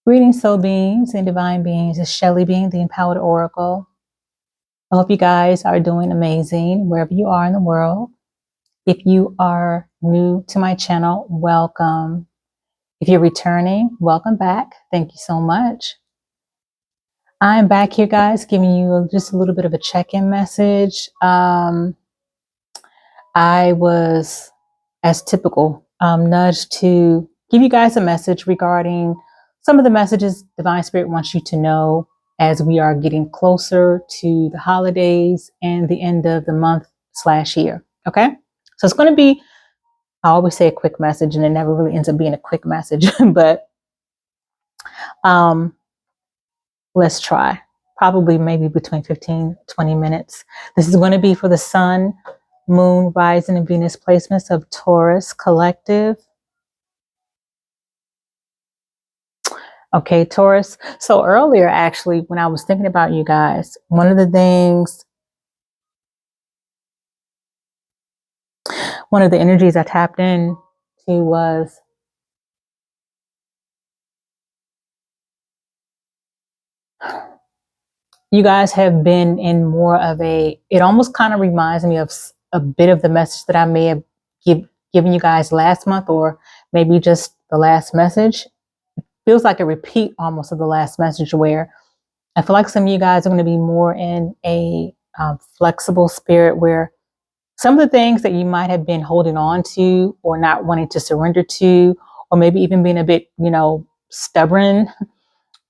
Greetings, soul beings and divine beings. It's Shelly being the Empowered Oracle. I hope you guys are doing amazing wherever you are in the world. If you are new to my channel, welcome. If you're returning, welcome back. Thank you so much. I'm back here, guys, giving you just a little bit of a check-in message. I was, as typical, nudged to give you guys a message regarding some of the messages Divine Spirit wants you to know as we are getting closer to the holidays and the end of the month/year. Okay, so it's going to be, I always say a quick message, and it never really ends up being a quick message, but let's try. Probably maybe between 15-20 minutes. This is going to be for the Sun, Moon, Rising, and Venus placements of Taurus collective. Okay, Taurus. So earlier, actually, when I was thinking about you guys, one of the energies I tapped in to was you guys have been in more of it almost kind of reminds me of a bit of the message that I may have given you guys last month, or maybe just the last message. It feels like a repeat almost of the last message, where I feel like some of you guys are going to be more in a flexible spirit, where some of the things that you might have been holding on to or not wanting to surrender to, or maybe even being a bit, stubborn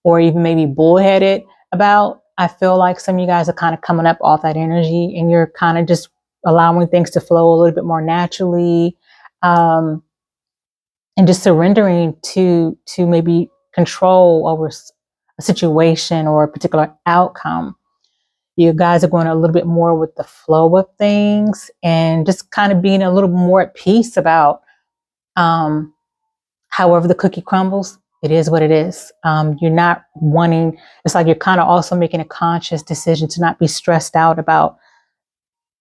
or even maybe bullheaded about, I feel like some of you guys are kind of coming up off that energy, and you're kind of just allowing things to flow a little bit more naturally, and just surrendering to maybe control over a situation or a particular outcome. You guys are going a little bit more with the flow of things, and just kind of being a little more at peace about however the cookie crumbles. It is what it is. You're not wanting, it's like you're kind of also making a conscious decision to not be stressed out about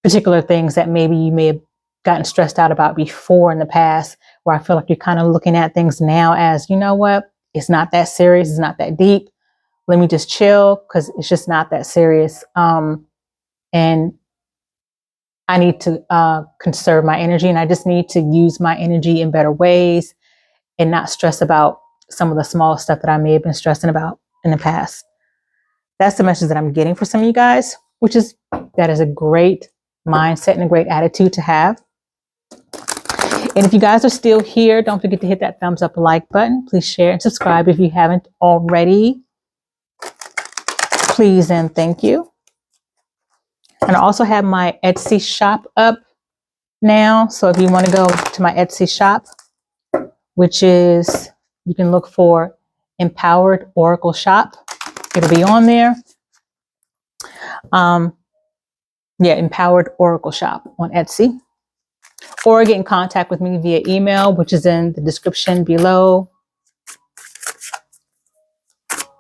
particular things that maybe you may have gotten stressed out about before in the past, where I feel like you're kind of looking at things now as, you know what, it's not that serious, it's not that deep. Let me just chill, because it's just not that serious. And I need to conserve my energy, and I just need to use my energy in better ways and not stress about some of the small stuff that I may have been stressing about in the past. That's the message that I'm getting for some of you guys, that is a great mindset and a great attitude to have. And if you guys are still here, don't forget to hit that thumbs up, like button. Please share and subscribe if you haven't already. Please and thank you. And I also have my Etsy shop up now. So if you want to go to my Etsy shop, which is, you can look for Empowered Oracle Shop. It'll be on there. Empowered Oracle Shop on Etsy. Or get in contact with me via email, which is in the description below,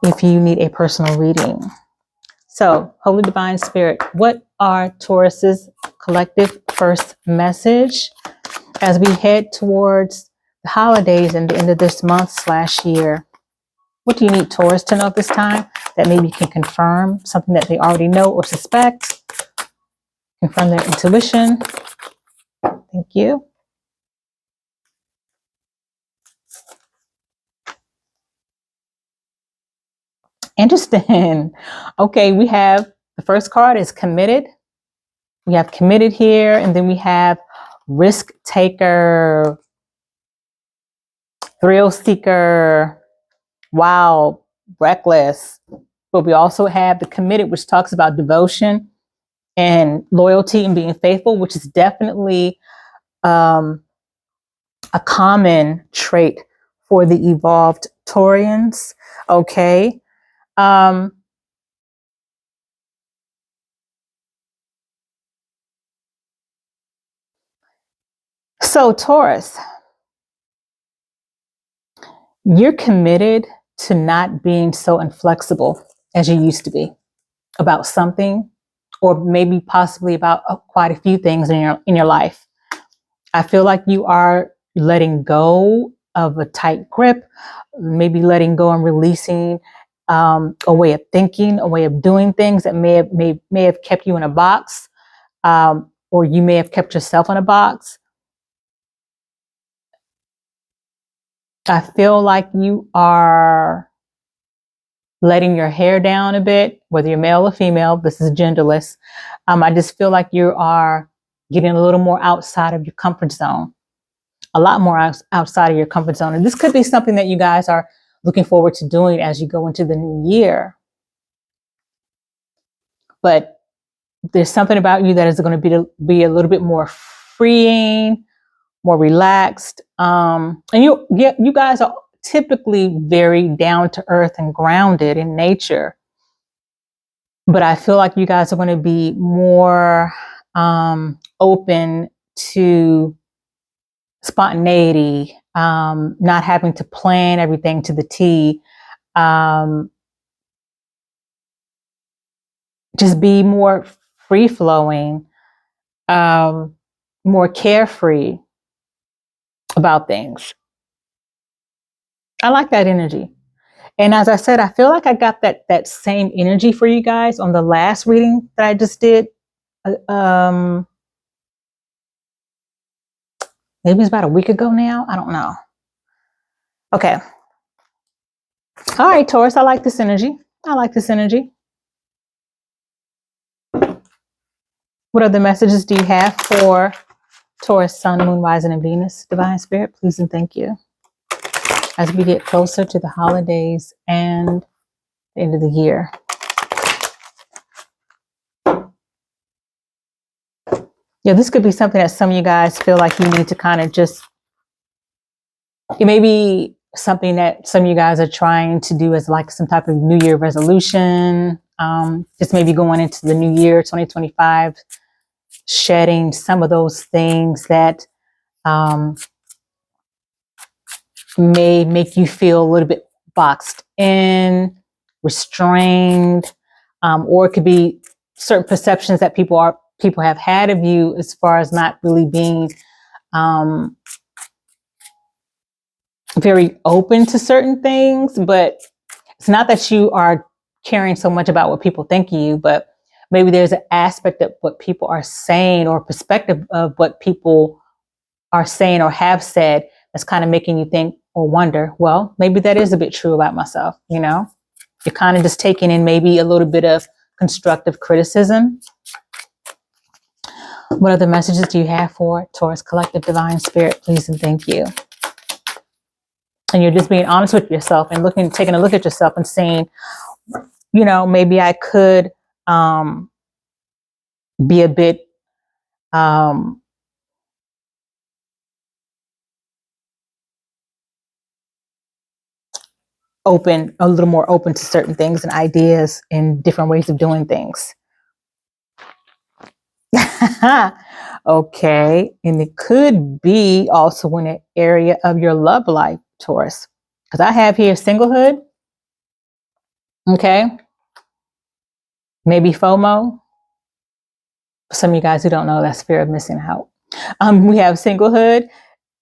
if you need a personal reading. So, Holy Divine Spirit, what are Taurus's collective first message as we head towards the holidays and the end of this month/year? What do you need Taurus to know this time that maybe can confirm something that they already know or suspect? Confirm their intuition. Thank you. Interesting. Okay, we have the first card is committed. We have committed here, and then we have risk taker, thrill seeker, wild, reckless. But we also have the committed, which talks about devotion and loyalty and being faithful, which is definitely a common trait for the evolved Taurians. Okay. So Taurus, you're committed to not being so inflexible as you used to be about something, or maybe possibly about quite a few things in your life. I feel like you are letting go of a tight grip, maybe letting go and releasing a way of thinking, a way of doing things that may have kept you in a box, or you may have kept yourself in a box. I feel like you are letting your hair down a bit, whether you're male or female. This is genderless. I just feel like you are getting a little more outside of your comfort zone, a lot more outside of your comfort zone. And this could be something that you guys are looking forward to doing as you go into the new year. But there's something about you that is going to be a little bit more freeing, more relaxed. And you guys are typically very down to earth and grounded in nature. But I feel like you guys are going to be more open to spontaneity, not having to plan everything to the T. Just be more free flowing, more carefree about things. I like that energy. And as I said, I feel like I got that same energy for you guys on the last reading that I just did. Maybe it's about a week ago now. I don't know. Okay. All right, Taurus, I like this energy. I like this energy. What other messages do you have for Taurus, Sun, Moon, Rising, and Venus? Divine Spirit, please and thank you. As we get closer to the holidays and the end of the year. Yeah, this could be something that some of you guys feel like you need to kind of just, it may be something that some of you guys are trying to do as like some type of New Year resolution. Just maybe going into the new year, 2025, shedding some of those things that may make you feel a little bit boxed in, restrained, or it could be certain perceptions that people have had of you as far as not really being very open to certain things. But it's not that you are caring so much about what people think of you, but maybe there's an aspect of what people are saying or perspective of what people are saying or have said that's kind of making you think or wonder, well, maybe that is a bit true about myself. You know, you're kind of just taking in maybe a little bit of constructive criticism. What other messages do you have for Taurus Collective Divine Spirit, please and thank you? And you're just being honest with yourself and taking a look at yourself and saying, you know, maybe I could be a bit open, a little more open to certain things and ideas and different ways of doing things. Okay. And it could be also in an area of your love life, Taurus. Because I have here singlehood. Okay. Maybe FOMO. For some of you guys who don't know, that's fear of missing out. We have singlehood.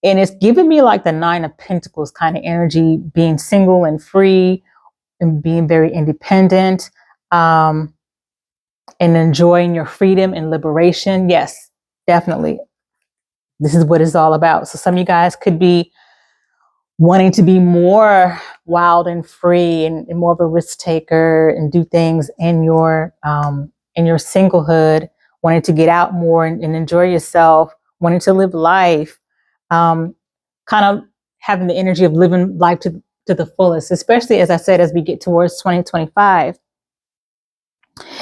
And it's giving me like the 9 of Pentacles kind of energy, being single and free and being very independent, and enjoying your freedom and liberation. Yes, definitely. This is what it's all about. So some of you guys could be wanting to be more wild and free and more of a risk taker and do things in your singlehood, wanting to get out more and enjoy yourself, wanting to live life, kind of having the energy of living life to the fullest, especially as I said, as we get towards 2025.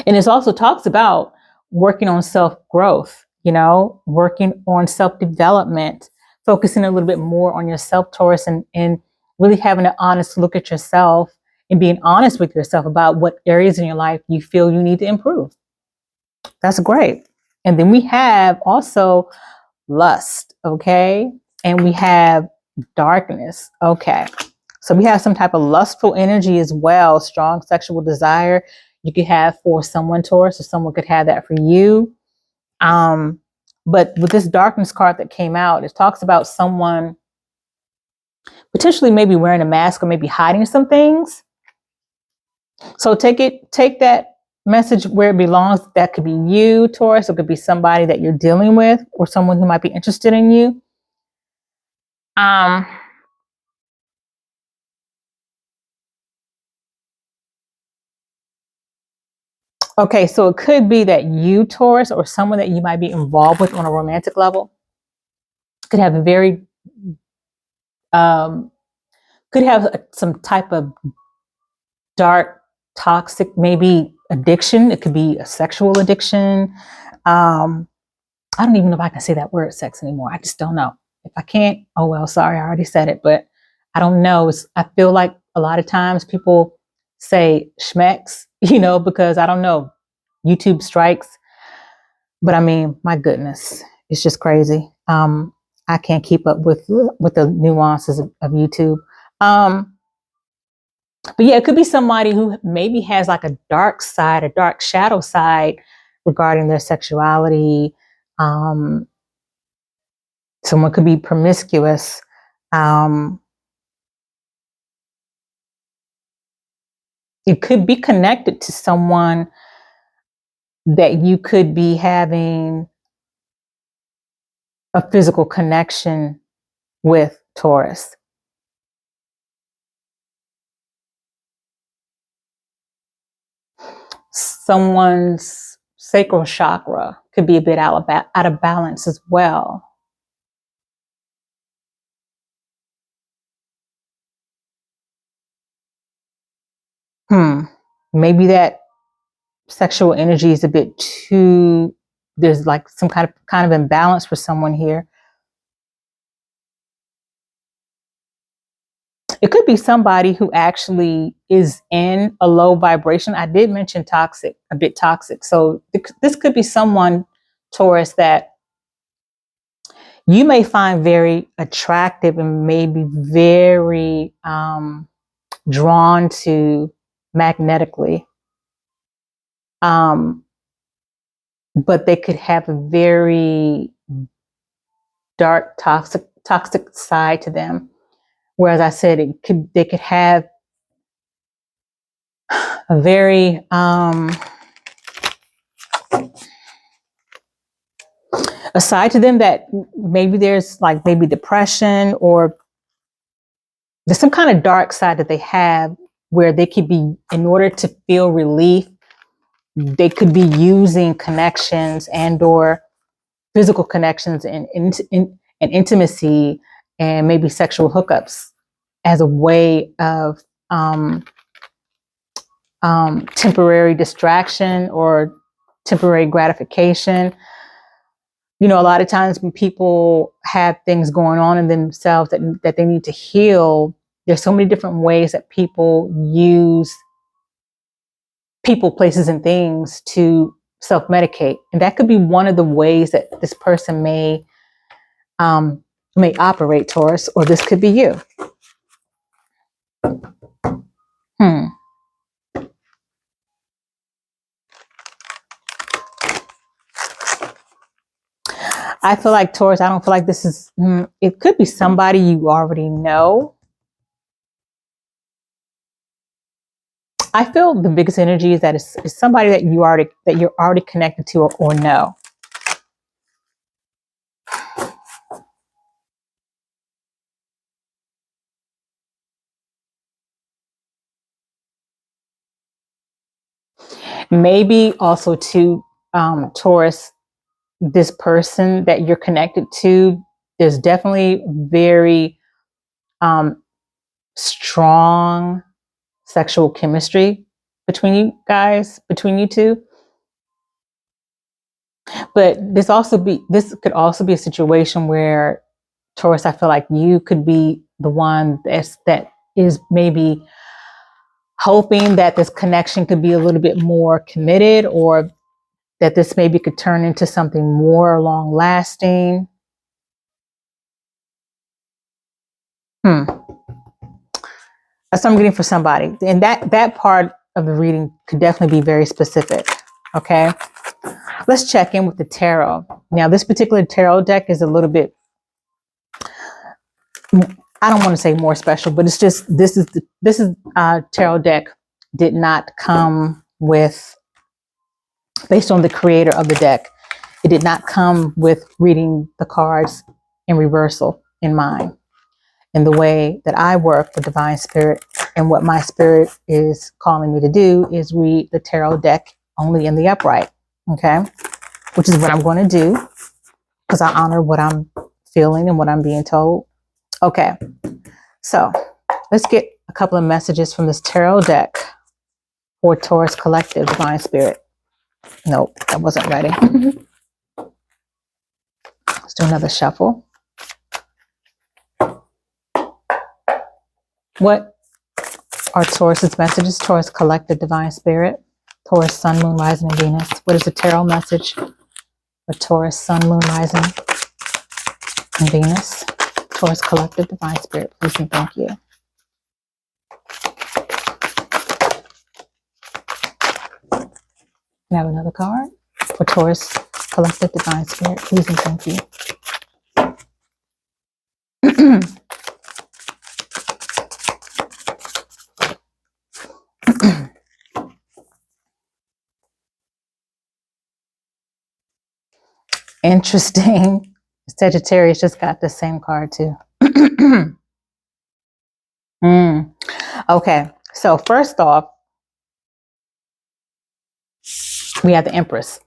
And it also talks about working on self-growth, you know, working on self-development, focusing a little bit more on yourself, Taurus, and really having an honest look at yourself and being honest with yourself about what areas in your life you feel you need to improve. That's great. And then we have also lust, okay? And we have darkness, okay? So we have some type of lustful energy as well, strong sexual desire you could have for someone, Taurus, or someone could have that for you. But with this darkness card that came out, it talks about someone potentially maybe wearing a mask or maybe hiding some things. So take that message where it belongs. That could be you, Taurus. It could be somebody that you're dealing with or someone who might be interested in you. Okay, so it could be that you, Taurus, or someone that you might be involved with on a romantic level could have a very could have some type of dark, toxic, maybe addiction. It could be a sexual addiction. I don't even know if I can say that word sex anymore. I just don't know. If I can't, oh well, sorry, I already said it, but I don't know. I feel like a lot of times people say schmex, because I don't know, YouTube strikes. But I mean, my goodness, it's just crazy. I can't keep up with the nuances of YouTube. But yeah, it could be somebody who maybe has like a dark side, a dark shadow side regarding their sexuality. Someone could be promiscuous. It could be connected to someone that you could be having a physical connection with, Taurus. Someone's sacral chakra could be a bit out of balance as well. Maybe that sexual energy is a bit too, there's like some kind of imbalance for someone here. It could be somebody who actually is in a low vibration. I did mention toxic, a bit toxic. So this could be someone, Taurus, that you may find very attractive and maybe very drawn to magnetically. But they could have a very dark, toxic side to them. Whereas I said they could have a very a side to them that maybe there's like maybe depression, or there's some kind of dark side that they have where they could be, in order to feel relief, they could be using connections and or physical connections and intimacy and maybe sexual hookups as a way of temporary distraction or temporary gratification. A lot of times when people have things going on in themselves that they need to heal, there's so many different ways that people use people, places, and things to self-medicate. And that could be one of the ways that this person may operate, Taurus, or this could be you. I feel like, Taurus, I don't feel like this is, it could be somebody you already know. I feel the biggest energy is that it's somebody that you're already connected to or know. Maybe also to Taurus, this person that you're connected to, there's definitely very strong sexual chemistry between you guys, between you two. But this could also be a situation where, Taurus, I feel like you could be the one that is maybe hoping that this connection could be a little bit more committed, or that this maybe could turn into something more long lasting. That's what I'm getting for somebody. And that part of the reading could definitely be very specific. Okay. Let's check in with the tarot. Now, this particular tarot deck is a little bit, I don't want to say more special, but it's just, this is tarot deck did not come with, based on the creator of the deck, it did not come with reading the cards in reversal in mind. In the way that I work with divine spirit, and what my spirit is calling me to do is read the tarot deck only in the upright. Okay. Which is what I'm going to do, because I honor what I'm feeling and what I'm being told. Okay. So let's get a couple of messages from this tarot deck for Taurus Collective Divine Spirit. Nope, I wasn't ready. Let's do another shuffle. What are Taurus's messages? Taurus Collective Divine Spirit. Taurus Sun, Moon, Rising, and Venus. What is the tarot message for Taurus Sun, Moon, Rising, and Venus? Taurus Collective Divine Spirit, please and thank you. Can I have another card for Taurus Collective Divine Spirit, please and thank you. Interesting. Sagittarius just got the same card too. Okay, so first off, we have the Empress,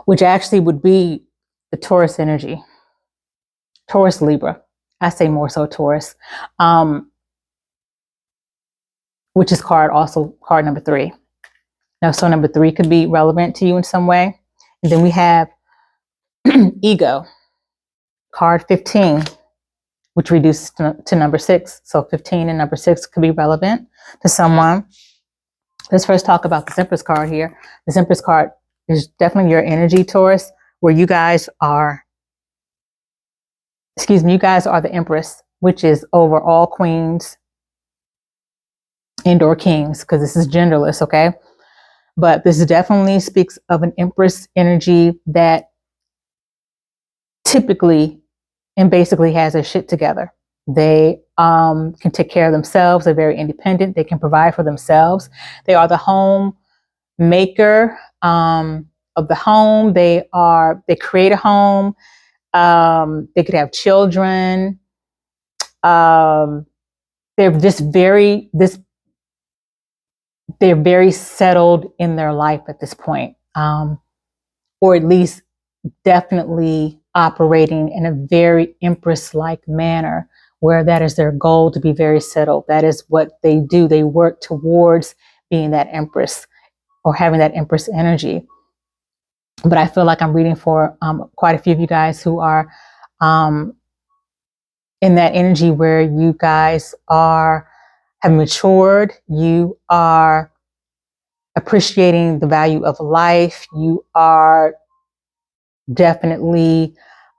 which actually would be the Taurus energy. Taurus Libra. I say more so Taurus. Which is also card number 3. Now, so number 3 could be relevant to you in some way. And then we have Ego, card 15, which reduces to number 6. So 15 and number 6 could be relevant to someone. Let's first talk about the Empress card here. The Empress card is definitely your energy, Taurus, where you guys are, you guys are the Empress, which is over all queens and or kings, because this is genderless, okay? But this definitely speaks of an Empress energy that typically and basically has their shit together. They can take care of themselves. They're very independent. They can provide for themselves. They are the home maker of the home. They create a home. They could have children. They're just they're very settled in their life at this point, or at least definitely operating in a very Empress-like manner, where that is their goal, to be very settled. That is what they do. They work towards being that Empress or having that Empress energy. But I feel like I'm reading for quite a few of you guys who are in that energy where you guys have matured. You are appreciating the value of life. You are definitely,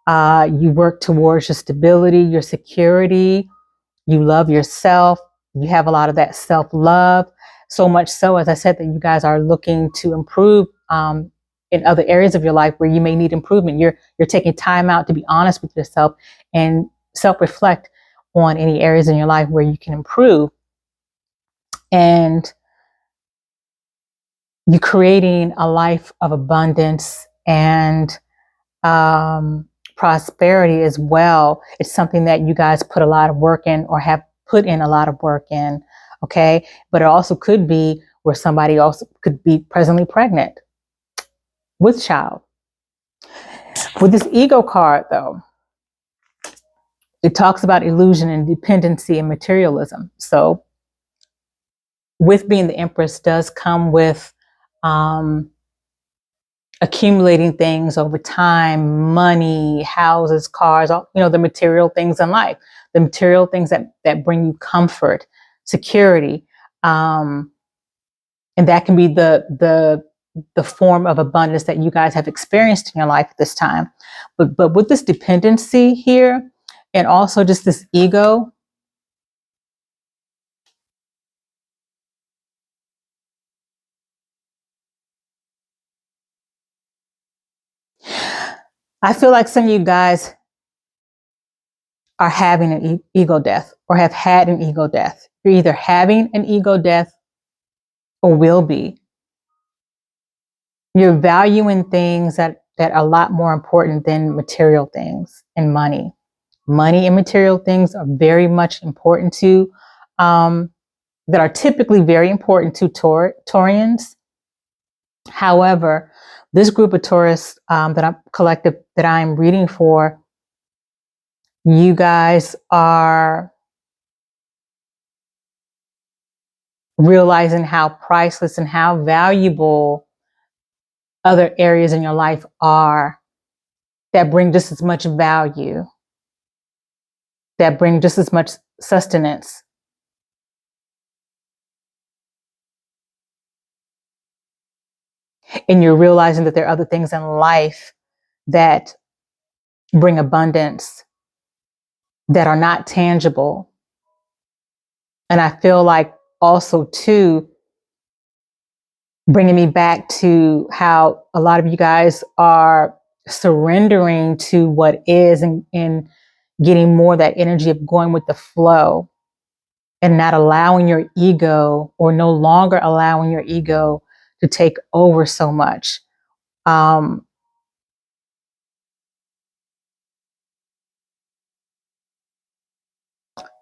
you work towards your stability, your security. You love yourself. You have a lot of that self-love. So much so, as I said, that you guys are looking to improve in other areas of your life where you may need improvement. You're taking time out to be honest with yourself and self-reflect on any areas in your life where you can improve. And you're creating a life of abundance and prosperity as well. It's something that you guys put a lot of work in, or have put in a lot of work in. Okay. But it also could be where somebody else could be presently pregnant with child. With this Ego card though, it talks about illusion and dependency and materialism. So with being the Empress does come with accumulating things over time, money, houses, cars, all, the material things in life, the material things that bring you comfort, security. And that can be the form of abundance that you guys have experienced in your life at this time. But with this dependency here, and also just this ego, I feel like some of you guys are having an ego death or have had an ego death. You're either having an ego death or will be. You're valuing things that are a lot more important than material things and money. Money and material things are very much important to, that are typically very important to Taurians. However, this group of Taurus that I'm reading for, you guys are realizing how priceless and how valuable other areas in your life are that bring just as much value, that bring just as much sustenance. And you're realizing that there are other things in life that bring abundance that are not tangible. And I feel like also too, bringing me back to how a lot of you guys are surrendering to what is and getting more that energy of going with the flow and not allowing your ego, or no longer allowing your ego to take over so much.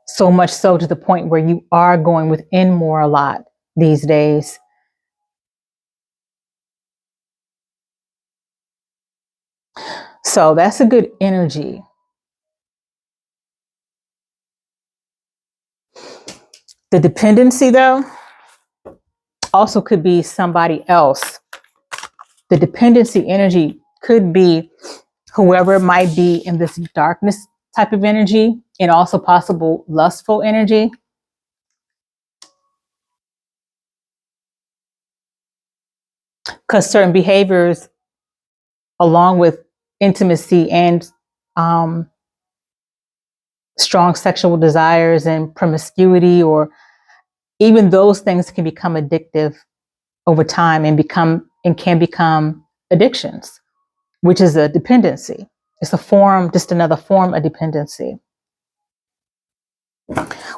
So much so to the point where you are going within more a lot these days. So that's a good energy. The dependency, though, also could be somebody else. The dependency energy could be whoever might be in this darkness type of energy, and also possible lustful energy. Because certain behaviors, along with intimacy and strong sexual desires and promiscuity, or even those things, can become addictive over time and can become addictions, which is a dependency. It's just another form of dependency.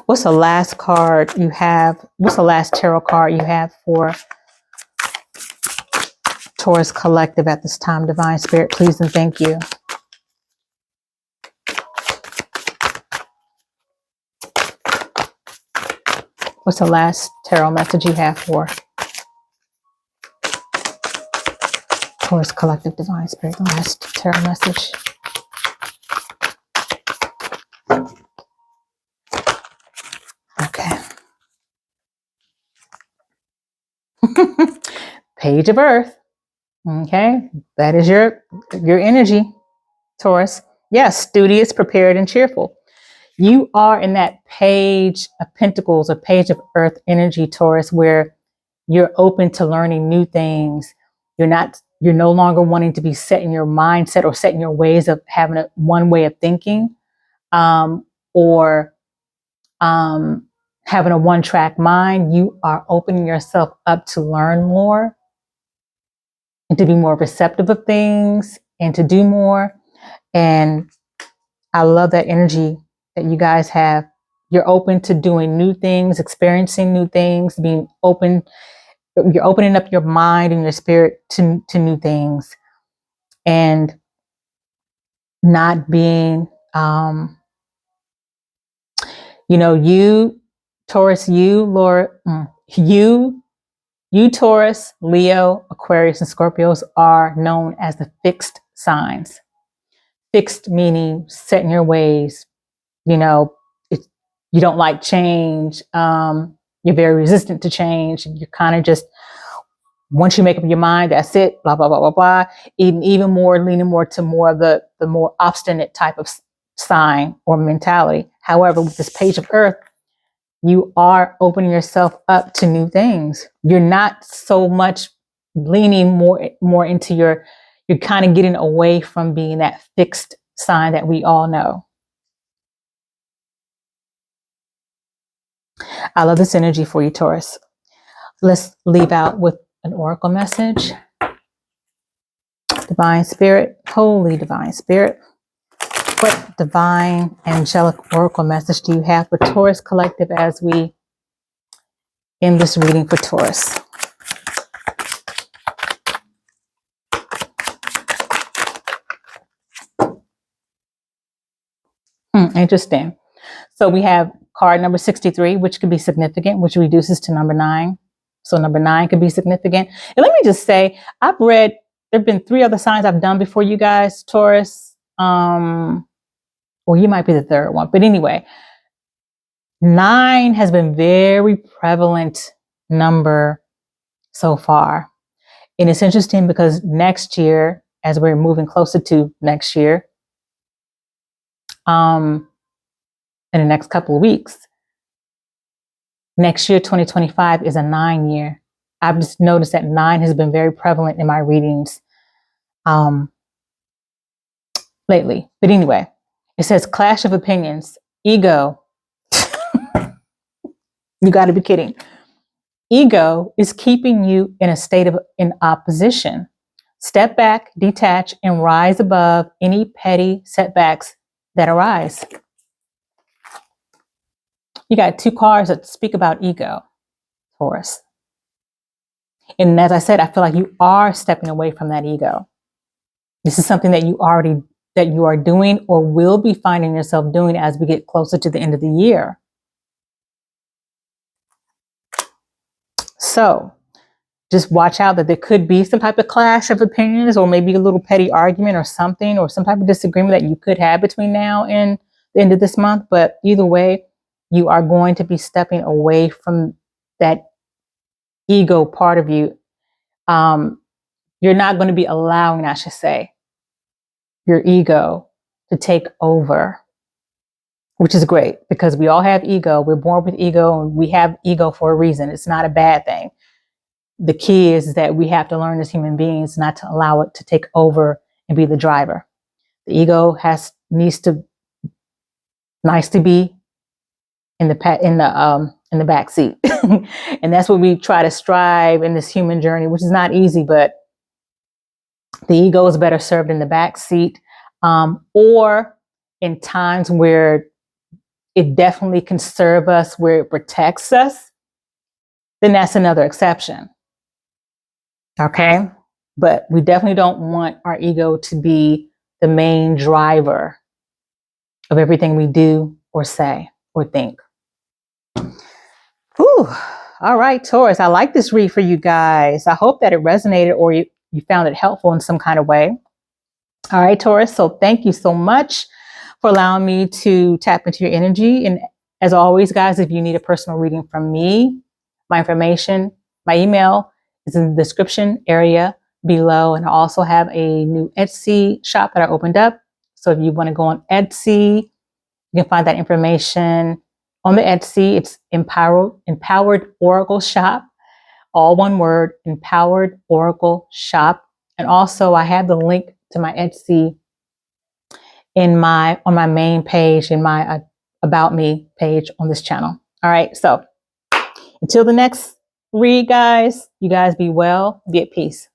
What's the last card you have? What's the last tarot card you have for Taurus Collective at this time? Divine Spirit, please and thank you. What's the last tarot message you have for Taurus Collective, Divine Spirit? The last tarot message. Okay. Page of Earth. Okay. That is your energy, Taurus. Yes, studious, prepared, and cheerful. You are in that Page of Pentacles or Page of Earth energy, Taurus, where you're open to learning new things. You're no longer wanting to be set in your mindset or set in your ways of having one way of thinking, or having a one-track mind. You are opening yourself up to learn more and to be more receptive of things and to do more. And I love that energy that you guys have. You're open to doing new things, experiencing new things, being open. You're opening up your mind and your spirit to new things, and not being, you, Taurus, you, Taurus, Leo, Aquarius, and Scorpios are known as the fixed signs. Fixed meaning set in your ways. You don't like change. You're very resistant to change. You're kind of just, once you make up your mind, that's it, blah, blah, blah, blah, blah. Even more, leaning more to more of the more obstinate type of sign or mentality. However, with this Page of Earth, you are opening yourself up to new things. You're not so much leaning more into you're kind of getting away from being that fixed sign that we all know. I love this energy for you, Taurus. Let's leave out with an oracle message. Divine Spirit, Holy Divine Spirit, What divine angelic oracle message do you have for Taurus Collective as we end this reading for Taurus? Interesting. So we have card number 63, which could be significant, which reduces to number 9. So number 9 could be significant. And let me just say, there have been 3 other signs I've done before you guys, Taurus. Or you might be the 3rd one. But anyway, 9 has been very prevalent number so far. And it's interesting because next year, as we're moving closer to next year, in the next couple of weeks, next year, 2025, is a 9 year. I've just noticed that 9 has been very prevalent in my readings lately. But anyway, it says clash of opinions, ego. You got to be kidding. Ego is keeping you in a state of opposition. Step back, detach, and rise above any petty setbacks that arise. You got 2 cards that speak about ego, Taurus. And as I said, I feel like you are stepping away from that ego. This is something that you are doing or will be finding yourself doing as we get closer to the end of the year. So just watch out that there could be some type of clash of opinions or maybe a little petty argument or something or some type of disagreement that you could have between now and the end of this month. But either way, you are going to be stepping away from that ego part of you. You're not going to be allowing, I should say, your ego to take over, which is great because we all have ego. We're born with ego and we have ego for a reason. It's not a bad thing. The key is that we have to learn as human beings not to allow it to take over and be the driver. The ego needs to be in the back seat. And that's what we try to strive in this human journey, which is not easy, but the ego is better served in the back seat, or in times where it definitely can serve us, where it protects us, then that's another exception. Okay? But we definitely don't want our ego to be the main driver of everything we do or say or think. Whew. All right, Taurus, I like this read for you guys. I hope that it resonated or you found it helpful in some kind of way. All right, Taurus, so thank you so much for allowing me to tap into your energy. And as always, guys, if you need a personal reading from me, my information, my email is in the description area below. And I also have a new Etsy shop that I opened up. So if you want to go on Etsy, you can find that information on the Etsy. It's Empowered Oracle Shop, all one word, Empowered Oracle Shop. And also I have the link to my Etsy on my main page, in my About Me page on this channel. All right, so until the next read, guys, you guys be well, be at peace.